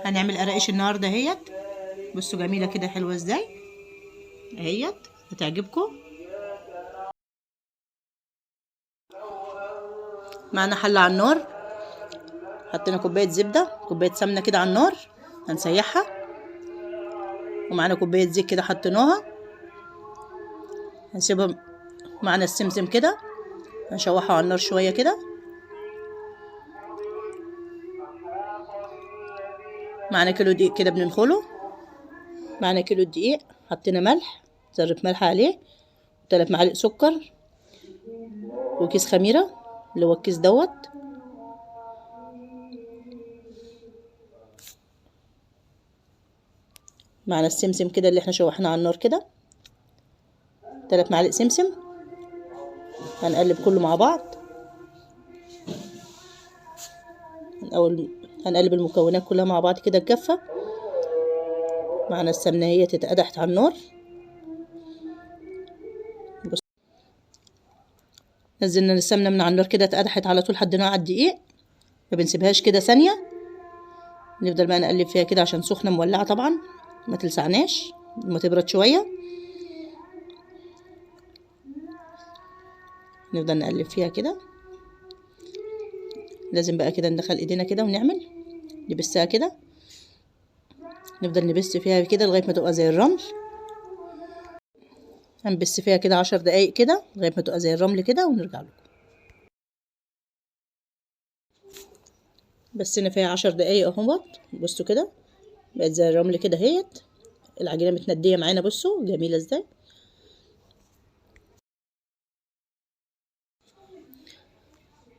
هنعمل قراقش النهارده اهيت. بصوا جميله كده، حلوه ازاي اهيت، هتعجبكم. معانا حله على النار، حطينا كوبايه زبده، كوبايه سمنه كده على النار هنسيحها، ومعانا كوبايه زيت كده حطيناها هنسيبها. معانا السمسم كده هنشوحه على النار شويه كده. معانا كيلو دقيق كده بننخله. معانا كيلو دقيق، حطينا ملح، ذره ملح عليه، 3 معالق سكر، وكيس خميره اللي هو الكيس دوت. معانا السمسم كده اللي احنا شوحناه على النار كده، 3 معالق سمسم. هنقلب كله مع بعض. هنقلب المكونات كلها مع بعض كده بكفة. معنا السمنة هي اتقدحت على النار. بص، نزلنا السمنة من على النار كده اتقدحت على طول، حطيناها على الدقيق، ما بنسيبهاش كده ثانية. نفضل بقى نقلب فيها كده عشان سخنة مولعة طبعا، ما تلسعناش، ما تبرد شوية. نفضل نقلب فيها كده. لازم بقى كده ندخل ايدينا كده ونعمل نبسها كده. نفضل نبس فيها كده لغاية ما تبقى زي الرمل. هنبس فيها كده 10 دقايق كده لغاية ما تبقى زي الرمل كده ونرجع لكم. بسينا فيها 10 دقايق اهوت. بصوا كده بقت زي الرمل كده اهيت. العجينة متندية معانا، بصوا جميلة ازاي.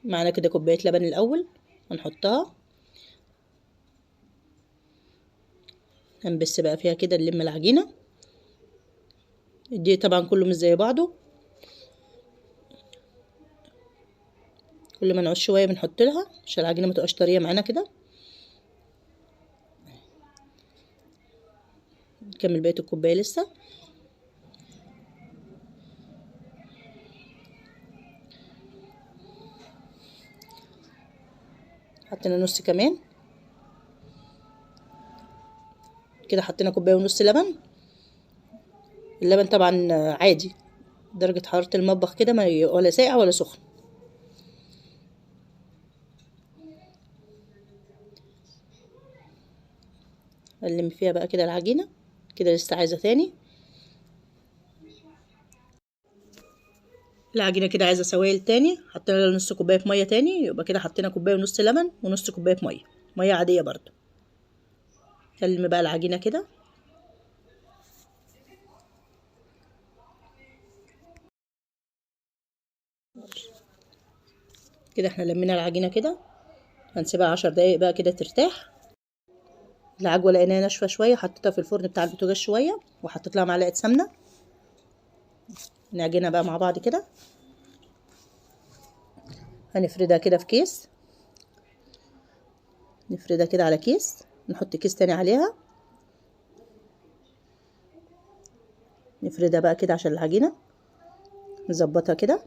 معانا كده كوباية لبن الأول هنحطها. هنبس بقى فيها كده نلم العجينة. الدقيق طبعا كله مش زي بعضه، كل ما نعوز شوية بنحط لها عشان العجينة ما تبقاش طرية معانا كده. نكمل بقية الكوباية لسه. حطينا نص كمان كده، حطينا كوباية ونص لبن. اللبن طبعا عادي، درجة حرارة المطبخ كده، ما ولا ساقع ولا سخن. نلم فيها بقى كده العجينة كده، لسه عايزة تاني. العجينة كده عايزة سوائل تاني، حطينا لها نص كوباية مية تاني، يبقى كده حطينا كوباية ونص لبن ونص كوباية مية، مية عادية برضو. نلم بقى العجينة كده. كده احنا لمينا العجينة كده، هنسيبها 10 دقايق بقى كده ترتاح. العجوة لقيناها ناشفة شوية، حطيتها في الفرن بتاع البوتاجاز شوية وحطيت لها معلقة سمنة. نعجنها بقى مع بعض كده. هنفردها كده في كيس، نفردها كده على كيس، نحط كيس تاني عليها، نفردها بقى كده عشان العجينة نظبطها كده.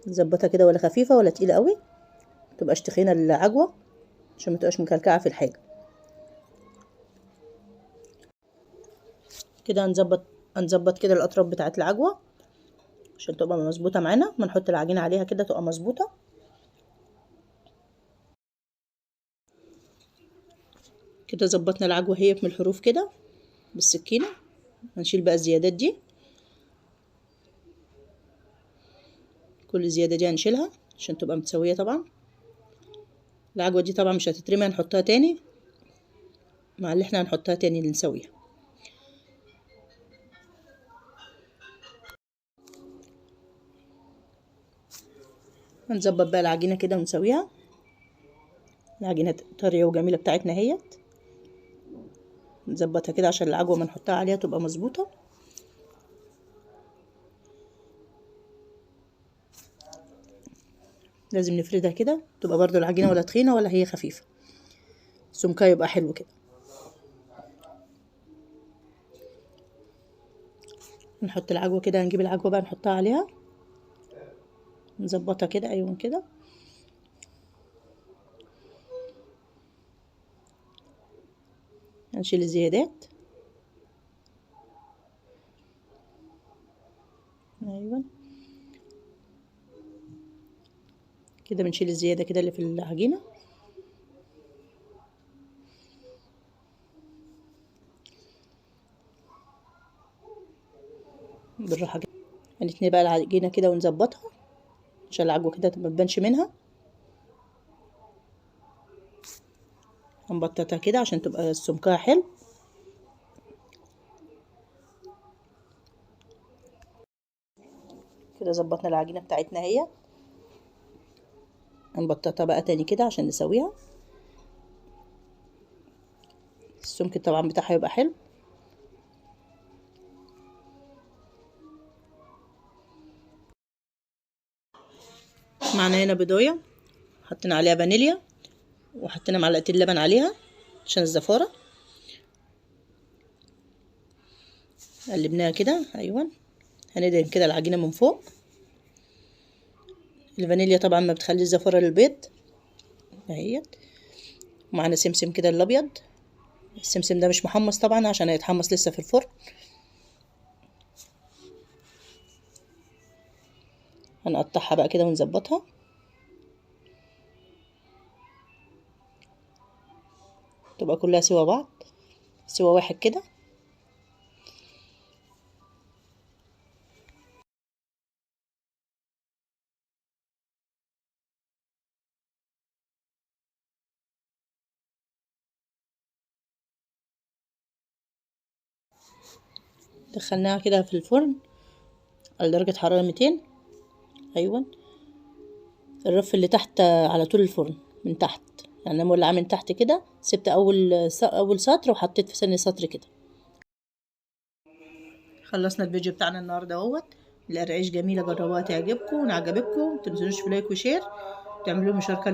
نظبطها كده، ولا خفيفة ولا تقيلة قوي، متبقاش تخينة العجوة عشان متبقاش مكلكعة في الحاجة. كده هنظبط كده الأطراف بتاعة العجوة عشان تبقى مظبوطة معانا. ما نحط العجينة عليها كده تبقى مظبوطة. كده ظبطنا العجوة هي من الحروف كده بالسكينة. هنشيل بقى الزيادات دي، كل الزيادة دي هنشيلها عشان تبقى متسوية. طبعا العجوة دي طبعا مش هتترمي، هنحطها تاني مع اللي احنا هنحطها تاني اللي نسويها. هنظبط بقى العجينة كده ونسويها. العجينة طرية وجميلة بتاعتنا اهيت. نظبطها كده عشان العجوة ما نحطها عليها تبقى مظبوطة. لازم نفردها كده تبقى برضو العجينة ولا تخينة ولا هي خفيفة، سمكها يبقى حلو كده. نحط العجوة كده، هنجيب العجوة بقى نحطها عليها، نظبطها كده. ايوه كده. هنشيل الزيادات. ايوه كده بنشيل الزيادة كده اللي في العجينة. بالراحة كده هنتني بقى العجينة كده ونظبطها عشان العجوة كده ما تبانش منها. هنبططها كده عشان تبقى سمكها حلو. كده ظبطنا العجينة بتاعتنا اهي. هنبططها بقى تاني كده عشان نسويها. السمك طبعا بتاعها يبقى حلو. معانا هنا بيضايه حطينا عليها فانيليا وحطينا معلقتين لبن عليها عشان الزفاره. قلبناها كده. ايوه هندهن كده العجينه من فوق. الفانيليا طبعا ما بتخلي الزفاره للبيض اهيت. ومعانا سمسم كده الابيض. السمسم ده مش محمص طبعا عشان هيتحمص لسه في الفرن. هنقطعها بقى كده ونظبطها. تبقى كلها سوا بعض، سوا واحد كده. دخلناها كده في الفرن على درجة حرارة 200. ايوه الرف اللي تحت على طول الفرن من تحت، يعني انا مولعاه من تحت كده. سبت اول سطر وحطيت في ثاني سطر كده. خلصنا الفيديو بتاعنا النهارده اهوت. القرعيش جميله، جربوها تعجبكم. وان عجبتكم متنسوش في لايك وشير، تعملوا مشاركه